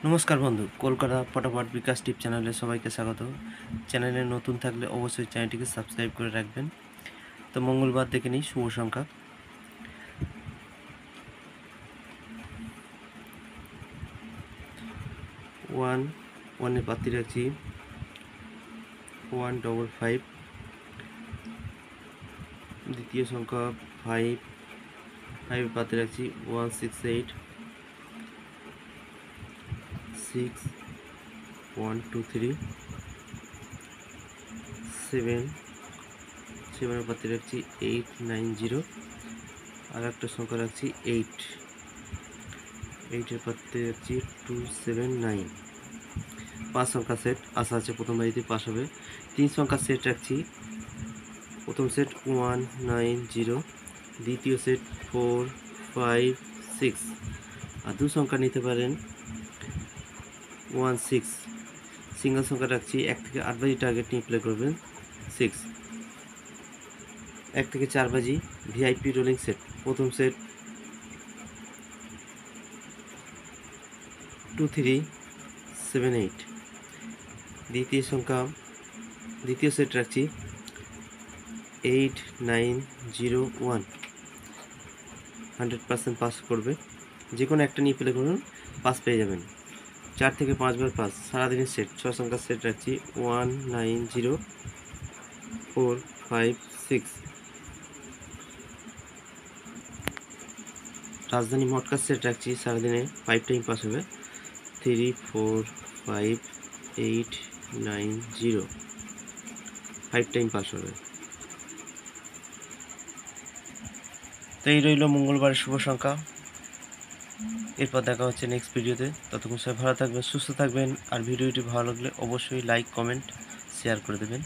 নমস্কার বন্ধু, কলকাতা ফটাফট বিকাশ টিপ চ্যানেলে সবাইকে স্বাগত। চ্যানেলে নতুন থাকলে অবশ্যই চ্যানেলটিকে সাবস্ক্রাইব করে রাখবেন। তো মঙ্গলবার দেখে নিই শুভ সংখ্যা। ওয়ানের পাত্রী রাখছি 155, দ্বিতীয় সংখ্যা 5 পাত্রী রাখছি 168, 6123, 7 পাত্রী রাখছি 890, আর একটা সংখ্যা রাখছি 8 পাত্রী রাখছি 279। 5 সংখ্যা সেট আশা আছে প্রথম বাড়িতে পাস হবে। 3 সংখ্যা সেট রাখছি, প্রথম সেট 190, দ্বিতীয় সেট 456, আর 2 সংখ্যা নিতে পারেন 16। সিঙ্গেল সংখ্যা রাখছি 1 থেকে 8 বাজি টার্গেট নিয়ে প্লে করবেন 6। 1 থেকে 4 বাজি ভিআইপি রোলিং সেট, প্রথম সেট 2378, দ্বিতীয় সেট রাখছি 8901। 100% পাস করবে, যে কোনো একটা নিয়ে প্লে করুন, পাস পেয়ে যাবেন। 4 থেকে 5 বার পাস। সারাদিনের সেট 6 সংখ্যার সেট রাখছি 190456। রাজধানী মটকার সেট রাখছি, সারাদিনে 5 টাইম পাস হবে 345890, 5 টাইম পাস হবে। তো এই রইল মঙ্গলবারের শুভ সংখ্যা। এরপর দেখা হচ্ছে নেক্সট ভিডিওতে। ততক্ষণ সবাই ভালো থাকবেন, সুস্থ থাকবেন, আর ভিডিওটি ভালো লাগলে অবশ্যই লাইক, কমেন্ট, শেয়ার করে দেবেন।